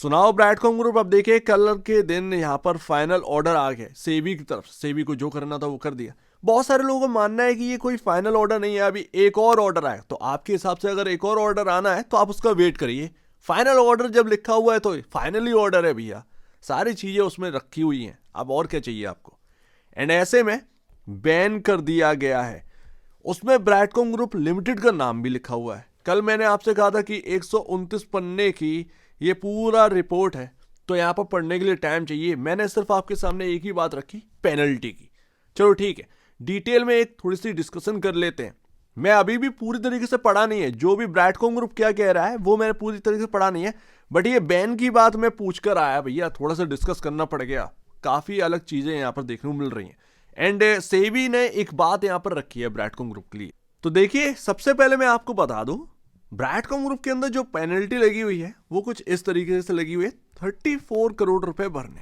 सुनाओ ब्रैडकॉम ग्रुप। अब देखिए कल के दिन यहाँ पर फाइनल ऑर्डर आ गया सेबी की तरफ। सेबी को जो करना था वो कर दिया। बहुत सारे लोगों का मानना है कि ये कोई फाइनल ऑर्डर नहीं है, अभी एक और ऑर्डर आया। तो आपके हिसाब से अगर एक और ऑर्डर आना है तो आप उसका वेट करिए। फाइनल ऑर्डर जब लिखा हुआ है तो फाइनली ऑर्डर है भैया, सारी चीजें उसमें रखी हुई हैं। अब और क्या चाहिए आपको। एंड ऐसे में बैन कर दिया गया है। उसमें ब्रैडकॉम ग्रुप लिमिटेड का नाम भी लिखा हुआ है। कल मैंने आपसे कहा था कि 129 पन्ने की ये पूरा रिपोर्ट है, तो यहाँ पर पढ़ने के लिए टाइम चाहिए। मैंने सिर्फ आपके सामने एक ही बात रखी, पेनल्टी की। चलो ठीक है, डिटेल में एक थोड़ी सी डिस्कशन कर लेते हैं। मैं अभी भी पूरी तरीके से पढ़ा नहीं है, जो भी ब्रैडकॉम ग्रुप क्या कह रहा है वो मैंने पूरी तरीके से पढ़ा नहीं है। बट ये बैन की बात मैं पूछ कर आया भैया, थोड़ा सा डिस्कस करना पड़ गया। काफी अलग चीजें यहाँ पर देखने को मिल रही हैं। एंड सेबी ने एक बात यहाँ पर रखी है ब्रैडकॉम ग्रुप के लिए। तो देखिए सबसे पहले मैं आपको बता दूं, ब्रैडकॉम ग्रुप के अंदर जो पेनल्टी लगी हुई है वो कुछ इस तरीके से लगी हुई है, 34 करोड़ रुपए भरने।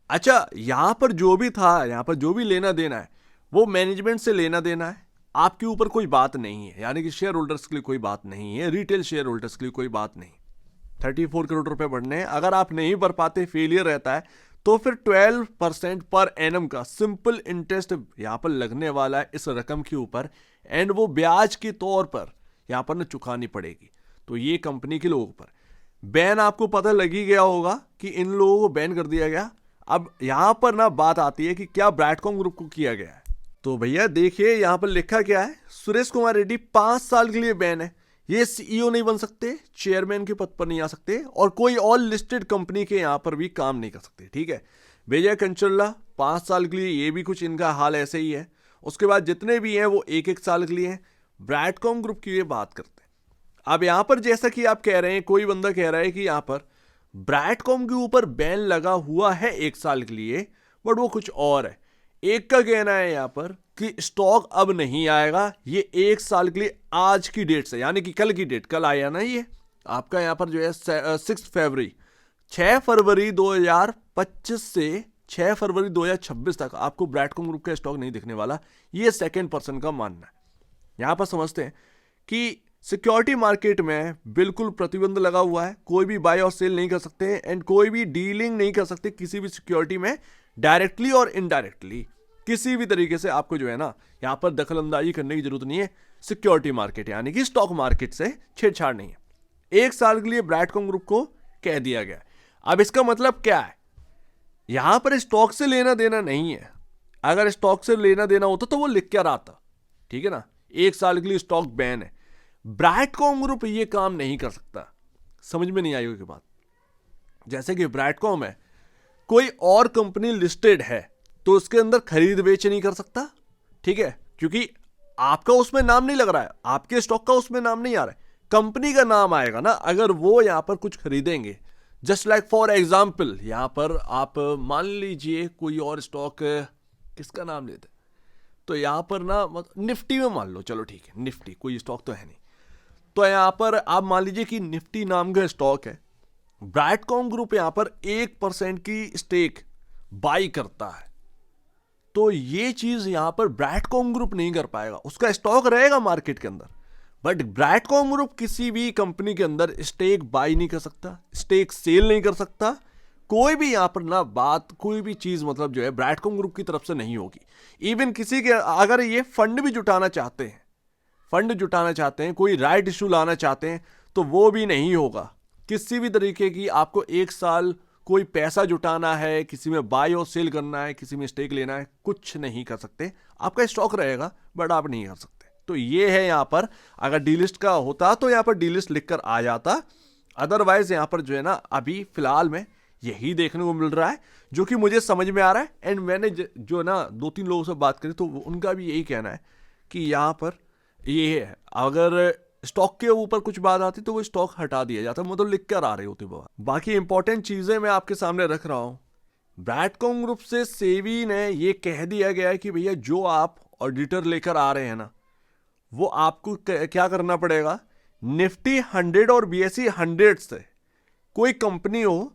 अच्छा, यहां पर जो भी था, यहां पर जो भी लेना देना है वो मैनेजमेंट से लेना देना है, आपके ऊपर कोई बात नहीं है। यानी कि शेयर होल्डर्स के लिए कोई बात नहीं है, रिटेल शेयर होल्डर्स के लिए कोई बात नहीं। 34 करोड़ रुपए भरने हैं। अगर आप नहीं भर पाते, फेलियर रहता है, तो फिर 12% पर एनम का सिंपल इंटरेस्ट यहां पर लगने वाला है इस रकम के ऊपर। एंड वो ब्याज के तौर पर यहां पर ना चुकानी पड़ेगी। तो ये कंपनी के लोगों पर बैन, आपको पता लग ही गया होगा कि इन लोगों को बैन कर दिया गया। अब यहां पर ना बात आती है कि क्या ब्रैडकॉम ग्रुप को किया गया है। तो भैया देखिए यहां पर लिखा क्या है, सुरेश कुमार रेड्डी 5 साल के लिए बैन है। ये सीईओ नहीं बन सकते, चेयरमैन के पद पर नहीं आ सकते, और कोई और लिस्टेड कंपनी के यहां पर भी काम नहीं कर सकते। ठीक है, विजय कंचल्ला 5 साल के लिए, ये भी कुछ इनका हाल ऐसे ही है। उसके बाद जितने भी हैं वो 1-1 साल के लिए हैं। ब्रैडकॉम ग्रुप की ये बात करते हैं। अब यहां पर जैसा कि आप कह रहे हैं, कोई बंदा कह रहा है कि यहां पर ब्रैडकॉम के ऊपर बैन लगा हुआ है 1 साल के लिए, बट वो कुछ और है। एक का कहना है यहां पर कि स्टॉक अब नहीं आएगा, ये 1 साल के लिए आज की डेट से, यानी कि कल की डेट, कल आया ना ये आपका यहां पर जो है 6 फरवरी 2025 से 6 फरवरी 2026 तक आपको ब्रैडकॉम ग्रुप का स्टॉक नहीं दिखने वाला। ये सेकेंड पर्सन का मानना है। यहां पर समझते हैं कि सिक्योरिटी मार्केट में बिल्कुल प्रतिबंध लगा हुआ है, कोई भी बाय और सेल नहीं कर सकते एंड कोई भी डीलिंग नहीं कर सकते किसी भी सिक्योरिटी में, डायरेक्टली और इनडायरेक्टली। किसी भी तरीके से आपको जो है ना यहां पर दखल अंदाजी करने की जरूरत नहीं है। सिक्योरिटी मार्केट यानी कि स्टॉक मार्केट से छेड़छाड़ नहीं है। 1 साल के लिए ब्रैडकॉम ग्रुप को कह दिया गया। अब इसका मतलब क्या है, यहां पर स्टॉक से लेना देना नहीं है। अगर स्टॉक से लेना देना होता तो वो लिख क्या रहा था, ठीक है ना। 1 साल के लिए स्टॉक बैन है। ब्रैडकॉम ग्रुप ये काम नहीं कर सकता। समझ में नहीं आई होगी बात। जैसे कि ब्रैडकॉम है, कोई और कंपनी लिस्टेड है तो उसके अंदर खरीद बेच नहीं कर सकता, ठीक है, क्योंकि आपका उसमें नाम नहीं लग रहा है, आपके स्टॉक का उसमें नाम नहीं आ रहा है, कंपनी का नाम आएगा ना। अगर वो यहां पर कुछ खरीदेंगे, जस्ट लाइक फॉर एग्जाम्पल, यहां पर आप मान लीजिए कोई और स्टॉक, किसका नाम लेते, तो यहां पर ना निफ्टी में मान लो, चलो ठीक है, निफ्टी कोई स्टॉक तो है नहीं, तो यहां पर आप मान लीजिए कि निफ्टी नाम का स्टॉक है। ब्रैडकॉम ग्रुप यहां पर 1% की स्टेक बाई करता है, तो ये चीज यहां पर ब्रैडकॉम ग्रुप नहीं कर पाएगा। उसका स्टॉक रहेगा मार्केट के अंदर, बट ब्रैडकॉम ग्रुप किसी भी कंपनी के अंदर स्टेक बाई नहीं कर सकता, स्टेक सेल नहीं कर सकता। कोई भी यहां पर ना बात, कोई भी चीज मतलब जो है ब्रैडकॉम ग्रुप की तरफ से नहीं होगी। इवन किसी के अगर ये फंड भी जुटाना चाहते हैं, कोई राइट इशू लाना चाहते हैं, तो वो भी नहीं होगा। किसी भी तरीके की आपको 1 साल कोई पैसा जुटाना है, किसी में बाय और सेल करना है, किसी में स्टेक लेना है, कुछ नहीं कर सकते। आपका स्टॉक रहेगा बट आप नहीं कर सकते। तो ये है यहां पर, अगर डीलिस्ट का होता तो यहां पर डीलिस्ट लिखकर आ जाता। अदरवाइज यहां पर जो है ना अभी फिलहाल में यही देखने को मिल रहा है, जो कि मुझे समझ में आ रहा है। एंड मैंने जो ना 2-3 लोगों से बात करी तो उनका भी यही कहना है कि यहां पर ये है, अगर स्टॉक के ऊपर कुछ बात आती तो वो स्टॉक हटा दिया जाता, मतलब लिख कर आ रहे होते बाबा। बाकी इंपॉर्टेंट चीजें मैं आपके सामने रख रहा हूं। ब्रैडकॉम ग्रुप से सेबी ने ये कह दिया गया है कि भैया जो आप ऑडिटर लेकर आ रहे हैं ना, वो आपको क्या करना पड़ेगा, निफ्टी 100 और BSE 100 से कोई कंपनी हो,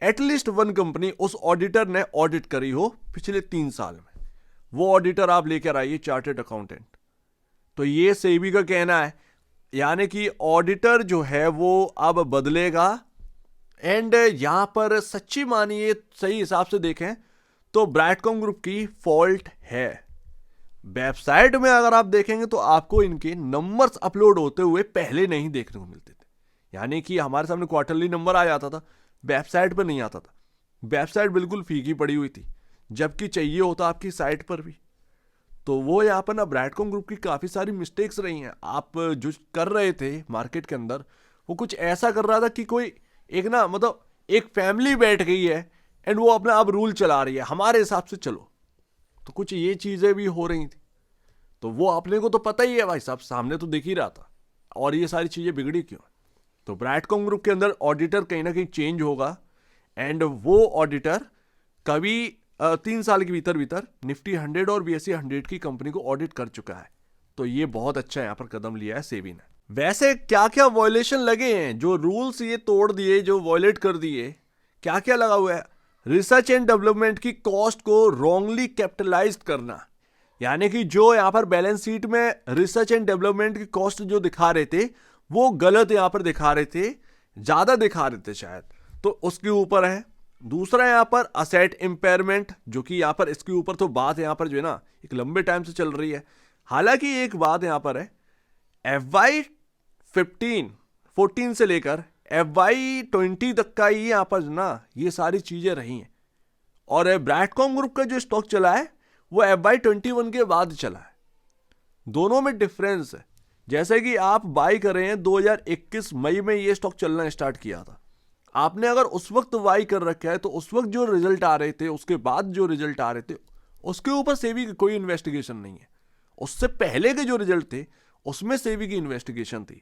एटलीस्ट 1 कंपनी उस ऑडिटर ने ऑडिट करी हो पिछले 3 साल में, वो ऑडिटर आप लेकर आइए, चार्टर्ड अकाउंटेंट। तो ये सेबी का कहना है, यानी कि ऑडिटर जो है वो अब बदलेगा। एंड यहाँ पर सच्ची मानिए सही हिसाब से देखें तो ब्राइटकॉम ग्रुप की फॉल्ट है। वेबसाइट में अगर आप देखेंगे तो आपको इनके नंबर्स अपलोड होते हुए पहले नहीं देखने को मिलते थे, यानी कि हमारे सामने क्वार्टरली नंबर आ जाता था, वेबसाइट पर नहीं आता था। वेबसाइट बिल्कुल फीकी पड़ी हुई थी, जबकि चाहिए होता आपकी साइट पर भी। तो वो यहाँ पर ना ब्राइटकॉम ग्रुप की काफ़ी सारी मिस्टेक्स रही हैं। आप जो कर रहे थे मार्केट के अंदर, वो कुछ ऐसा कर रहा था कि कोई एक ना मतलब एक फैमिली बैठ गई है एंड वो अपना अब रूल चला रही है, हमारे हिसाब से चलो। तो कुछ ये चीज़ें भी हो रही थी। तो वो अपने को तो पता ही है भाई साहब, सामने तो दिख ही रहा था। और ये सारी चीज़ें बिगड़ी क्यों? तो ब्राइटकॉम ग्रुप के अंदर ऑडिटर कहीं ना कहीं चेंज होगा एंड वो ऑडिटर कभी 3 साल के भीतर भीतर निफ्टी 100 और BSE 100 की कंपनी को ऑडिट कर चुका है। तो ये बहुत अच्छा यहाँ पर कदम लिया है सेबी ने। वैसे क्या क्या वॉयलेशन लगे हैं, जो रूल्स ये तोड़ दिए, जो वॉयलेट कर दिए, क्या क्या लगा हुआ है? रिसर्च एंड डेवलपमेंट की कॉस्ट को रॉन्गली कैपिटलाइज करना, यानी कि जो यहाँ पर बैलेंस शीट में रिसर्च एंड डेवलपमेंट की कॉस्ट जो दिखा रहे थे वो गलत यहाँ पर दिखा रहे थे, ज्यादा दिखा रहे थे शायद, तो उसके ऊपर है। दूसरा यहाँ पर असेट इंपेयरमेंट, जो कि यहाँ पर इसके ऊपर तो बात यहाँ पर जो है ना एक लंबे टाइम से चल रही है। हालांकि एक बात यहाँ पर है, FY14 से लेकर FY20 तक का ही यहाँ पर ना ये सारी चीजें रही हैं। और ब्राइटकॉम ग्रुप का जो स्टॉक चला है वो FY21 के बाद चला है। दोनों में डिफरेंस है। जैसे कि आप बाई कर रहे हैं 2021 मई में ये स्टॉक चलना स्टार्ट किया था, आपने अगर उस वक्त बाई कर रखा है तो उस वक्त जो रिजल्ट आ रहे थे, उसके बाद जो रिजल्ट आ रहे थे, उसके ऊपर सेबी की कोई इन्वेस्टिगेशन नहीं है। उससे पहले के जो रिजल्ट थे उसमें सेबी की इन्वेस्टिगेशन थी।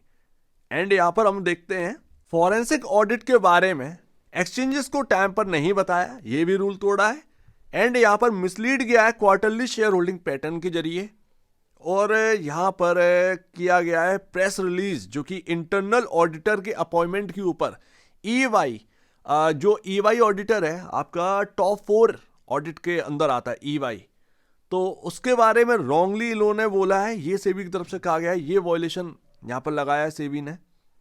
एंड यहां पर हम देखते हैं फॉरेंसिक ऑडिट के बारे में एक्सचेंजेस को टाइम पर नहीं बताया, ये भी रूल तोड़ा है। एंड यहां पर मिसलीड गया है क्वार्टरली शेयर होल्डिंग पैटर्न के जरिए। और यहां पर किया गया है प्रेस रिलीज, जो कि इंटरनल ऑडिटर के अपॉइंटमेंट के ऊपर EY, जो EY ऑडिटर है आपका टॉप 4 ऑडिट के अंदर आता है EY, तो उसके बारे में रॉन्गली इन्होंने बोला है, ये सेबी की तरफ से कहा गया है, ये वॉयलेशन यहाँ पर लगाया है सेबी ने।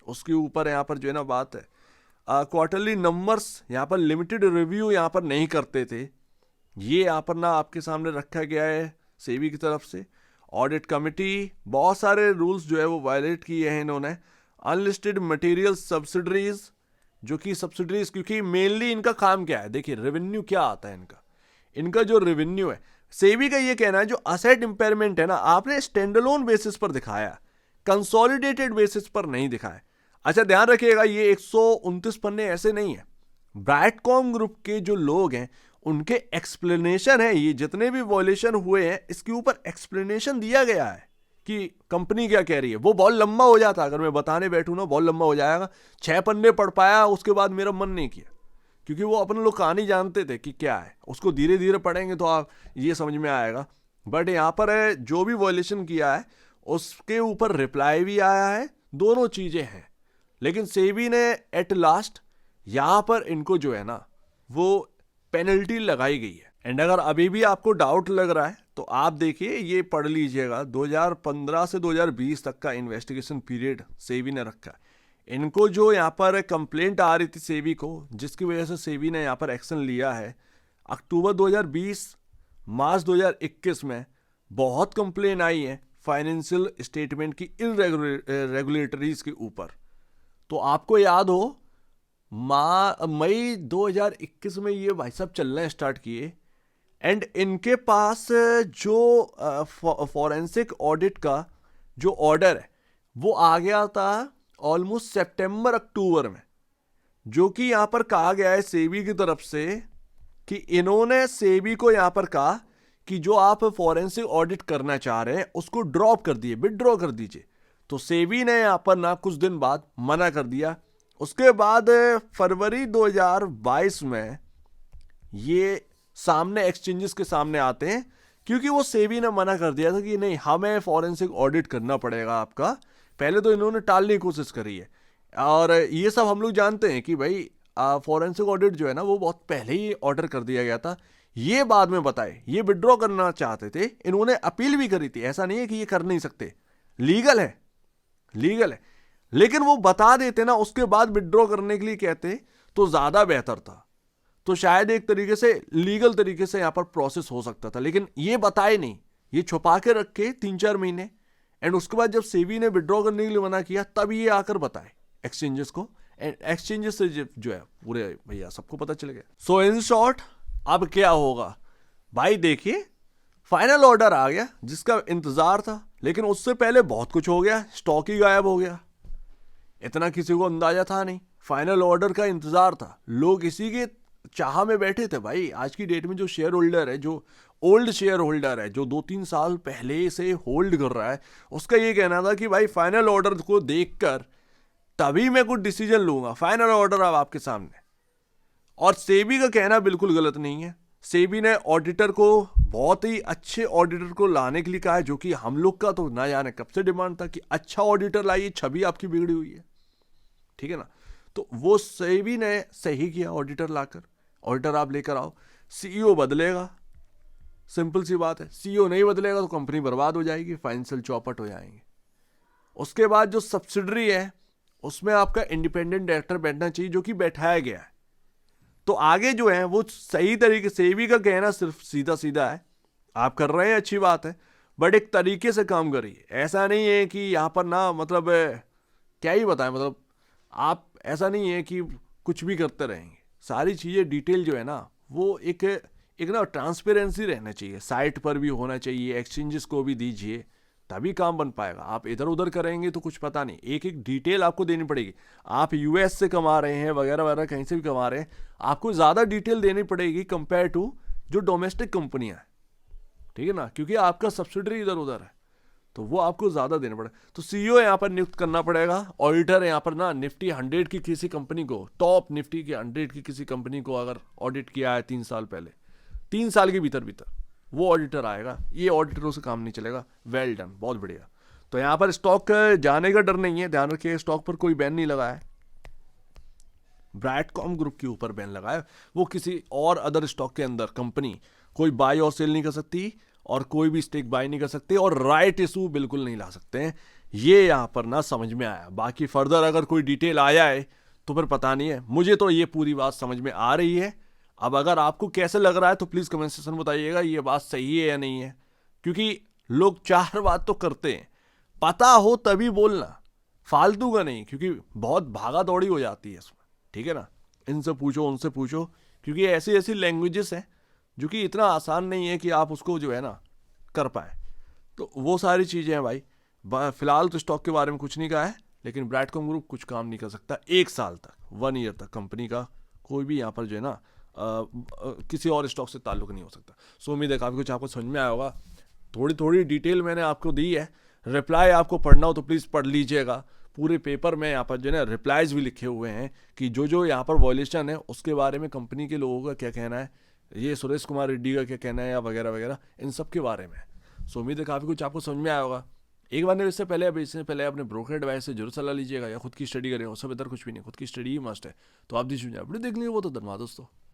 उसके ऊपर यहाँ पर जो है ना बात है, क्वार्टरली नंबर्स यहाँ पर लिमिटेड रिव्यू यहाँ पर नहीं करते थे, ये यहाँ पर ना आपके सामने रखा गया है सेबी की तरफ से। ऑडिट कमिटी बहुत सारे रूल्स जो है वो वायलेट किए हैं इन्होंने। अनलिस्टेड मटेरियल सब्सिडरीज, जो कि सब्सिडरीज, क्योंकि मेनली इनका काम क्या है, देखिए रेवेन्यू क्या आता है इनका जो रेवेन्यू है, सेबी का ये कहना है जो असेट इंपेयरमेंट है ना, आपने स्टैंडअलोन बेसिस पर दिखाया, कंसोलिडेटेड बेसिस पर नहीं दिखाया। अच्छा ध्यान रखिएगा, ये 129 पन्ने ऐसे नहीं है। ब्राइटकॉम ग्रुप के जो लोग हैं उनके एक्सप्लेनेशन है, ये जितने भी वॉयलेशन हुए हैं इसके ऊपर एक्सप्लेनेशन दिया गया है कि कंपनी क्या कह रही है। वो बहुत लंबा हो जाता, अगर मैं बताने बैठूं ना बहुत लंबा हो जाएगा। 6 पन्ने पढ़ पाया, उसके बाद मेरा मन नहीं किया, क्योंकि वो अपन लोग कहानी जानते थे कि क्या है, उसको धीरे धीरे पढ़ेंगे तो आप ये समझ में आएगा। बट यहाँ पर है जो भी वॉयलेशन किया है उसके ऊपर रिप्लाई भी आया है, दोनों चीजें हैं। लेकिन सेबी ने एट लास्ट यहाँ पर इनको जो है ना वो पेनल्टी लगाई गई है। एंड अगर अभी भी आपको डाउट लग रहा है तो आप देखिए, ये पढ़ लीजिएगा, 2015 से 2020 तक का इन्वेस्टिगेशन पीरियड सेबी ने रखा है। इनको जो यहाँ पर कंप्लेंट आ रही थी सेबी को, जिसकी वजह से सेबी ने यहाँ पर एक्शन लिया है, अक्टूबर 2020 मार्च 2021 में बहुत कंप्लेन आई है फाइनेंशियल स्टेटमेंट की इरेगुलेटरीज के ऊपर। तो आपको याद हो मई 2021 में ये भाई साहब चलना स्टार्ट किए। एंड इनके पास जो फॉरेंसिक ऑडिट का जो ऑर्डर है वो आ गया था ऑलमोस्ट सितंबर अक्टूबर में, जो कि यहां पर कहा गया है सेबी की तरफ से कि इन्होंने सेबी को यहां पर कहा कि जो आप फॉरेंसिक ऑडिट करना चाह रहे हैं उसको ड्रॉप कर दिए, विड्रॉ कर दीजिए। तो सेबी ने यहां पर ना कुछ दिन बाद मना कर दिया। उसके बाद फरवरी 2022 में ये सामने एक्सचेंजेस के सामने आते हैं, क्योंकि वो सेबी ने मना कर दिया था कि नहीं, हमें फॉरेंसिक ऑडिट करना पड़ेगा आपका। पहले तो इन्होंने टालने की कोशिश करी है, और ये सब हम लोग जानते हैं कि भाई फॉरेंसिक ऑडिट जो है ना वो बहुत पहले ही ऑर्डर कर दिया गया था, ये बाद में बताए। ये विड्रॉ करना चाहते थे, इन्होंने अपील भी करी थी, ऐसा नहीं है कि ये कर नहीं सकते, लीगल है, लीगल है, लेकिन वो बता देते ना उसके बाद विड्रॉ करने के लिए कहते तो ज़्यादा बेहतर था। तो शायद एक तरीके से लीगल तरीके से यहाँ पर प्रोसेस हो सकता था, लेकिन ये बताए नहीं, ये छुपा के रखे 3-4 महीने। एंड उसके बाद जब सेबी ने विड्रॉ करने के लिए मना किया तब ये आकर बताए एक्सचेंजेस को, एंड एक्सचेंजेस से जो है पूरे भैया सबको पता चल गया। सो इन शॉर्ट अब क्या होगा भाई, देखिए फाइनल ऑर्डर आ गया जिसका इंतजार था, लेकिन उससे पहले बहुत कुछ हो गया, स्टॉक ही गायब हो गया। इतना किसी को अंदाजा था नहीं, फाइनल ऑर्डर का इंतजार था, लोग इसी के चाह में बैठे थे भाई। आज की डेट में जो शेयर होल्डर है, जो ओल्ड शेयर होल्डर है, जो 2-3 साल पहले से होल्ड कर रहा है, उसका ये कहना था कि भाई फाइनल ऑर्डर को देखकर तभी मैं कुछ डिसीजन लूंगा। फाइनल ऑर्डर अब आपके सामने। और सेबी का कहना बिल्कुल गलत नहीं है। सेबी ने ऑडिटर को, बहुत ही अच्छे ऑडिटर को लाने के लिए कहा है, जो कि हम लोग का तो ना जाने कब से डिमांड था कि अच्छा ऑडिटर लाइए, छवि आपकी बिगड़ी हुई है, ठीक है ना। तो वो सेबी ने सही किया, ऑडिटर लाकर। ऑडिटर आप लेकर आओ, सीईओ बदलेगा, सिंपल सी बात है। सीईओ नहीं बदलेगा तो कंपनी बर्बाद हो जाएगी, फाइनेंशियल चौपट हो जाएंगे। उसके बाद जो सब्सिडरी है उसमें आपका इंडिपेंडेंट डायरेक्टर बैठना चाहिए, जो कि बैठाया गया है। तो आगे जो है वो सही तरीके से, सेबी का कहना सिर्फ सीधा सीधा है, आप कर रहे हैं अच्छी बात है, बट एक तरीके से काम करिए। ऐसा नहीं है कि यहाँ पर ना, मतलब क्या ही बताएं, मतलब आप ऐसा नहीं है कि कुछ भी करते रहेंगे। सारी चीज़ें डिटेल जो है ना, वो एक ना ट्रांसपेरेंसी रहना चाहिए, साइट पर भी होना चाहिए, एक्सचेंजेस को भी दीजिए, तभी काम बन पाएगा। आप इधर उधर करेंगे तो कुछ पता नहीं, एक एक डिटेल आपको देनी पड़ेगी। आप यूएस से कमा रहे हैं वगैरह वगैरह, कहीं से भी कमा रहे हैं, आपको ज़्यादा डिटेल देनी पड़ेगी कंपेयर टू जो डोमेस्टिक कंपनियां हैं, ठीक है ना, क्योंकि आपका सब्सिडरी इधर उधर है, तो वो आपको ज़्यादा देना पड़ेगा। तो सीईओ यहाँ पर नियुक्त करना पड़ेगा। ऑडिटर यहाँ पर ना, निफ्टी 100 की किसी कंपनी को, टॉप निफ्टी की 100 की किसी कंपनी को अगर ऑडिट किया है 3 साल पहले, 3 साल के भीतर वो ऑडिटर आएगा। ये ऑडिटरों से काम नहीं चलेगा। वेल डन, बहुत बढ़िया। तो यहाँ पर स्टॉक जाने का डर नहीं है, ध्यान रखिए, स्टॉक पर कोई बैन नहीं लगा है। ब्राइटकॉम ग्रुप के ऊपर बैन लगा है, वो किसी और अदर स्टॉक के अंदर कंपनी कोई बाय और सेल नहीं कर सकती, और कोई भी स्टेक बाय नहीं कर सकते, और राइट इशू बिल्कुल नहीं ला सकते हैं। ये यहाँ पर ना समझ में आया। बाकी फर्दर अगर कोई डिटेल आया है तो फिर पता नहीं है, मुझे तो ये पूरी बात समझ में आ रही है। अब अगर आपको कैसे लग रहा है तो प्लीज़ कमेंट सेक्शन में बताइएगा ये बात सही है या नहीं है, क्योंकि लोग 4 बात तो करते हैं, पता हो तभी बोलना, फालतू का नहीं, क्योंकि बहुत भागा दौड़ी हो जाती है इसमें, ठीक है ना। इनसे पूछो, उनसे पूछो, क्योंकि ऐसी ऐसी लैंग्वेजेस हैं जो कि इतना आसान नहीं है कि आप उसको जो है ना कर पाए। तो वो सारी चीज़ें हैं भाई। फिलहाल तो स्टॉक के बारे में कुछ नहीं कहा है, लेकिन ब्राइटकॉम ग्रुप कुछ काम नहीं कर सकता 1 साल तक, 1 ईयर तक कंपनी का कोई भी यहाँ पर जो है ना किसी और स्टॉक से ताल्लुक नहीं हो सकता। सो उम्मीद है काफ़ी कुछ आपको समझ में आया होगा। थोड़ी थोड़ी डिटेल मैंने आपको दी है। रिप्लाई आपको पढ़ना हो तो प्लीज़ पढ़ लीजिएगा। पूरे पेपर में यहाँ पर जो है ना रिप्लाईज भी लिखे हुए हैं कि जो जो यहाँ पर वॉयलेशन है उसके बारे में कंपनी के लोगों का क्या कहना है, ये सुरेश कुमार रेड्डी का क्या कहना है, या वगैरह वगैरह, इन सब के बारे में। सो उम्मीद है काफ़ी कुछ आपको समझ में आया होगा। एक बार नहीं, इससे पहले अपने ब्रोकर एडवाइस से जरूर सलाह लीजिएगा, या खुद की स्टडी करें, उससे बेहतर कुछ भी नहीं, खुद की स्टडी ही मस्ट है। तो आप दी अपने देख लीजिए, वो तो धन्यवाद दोस्तों।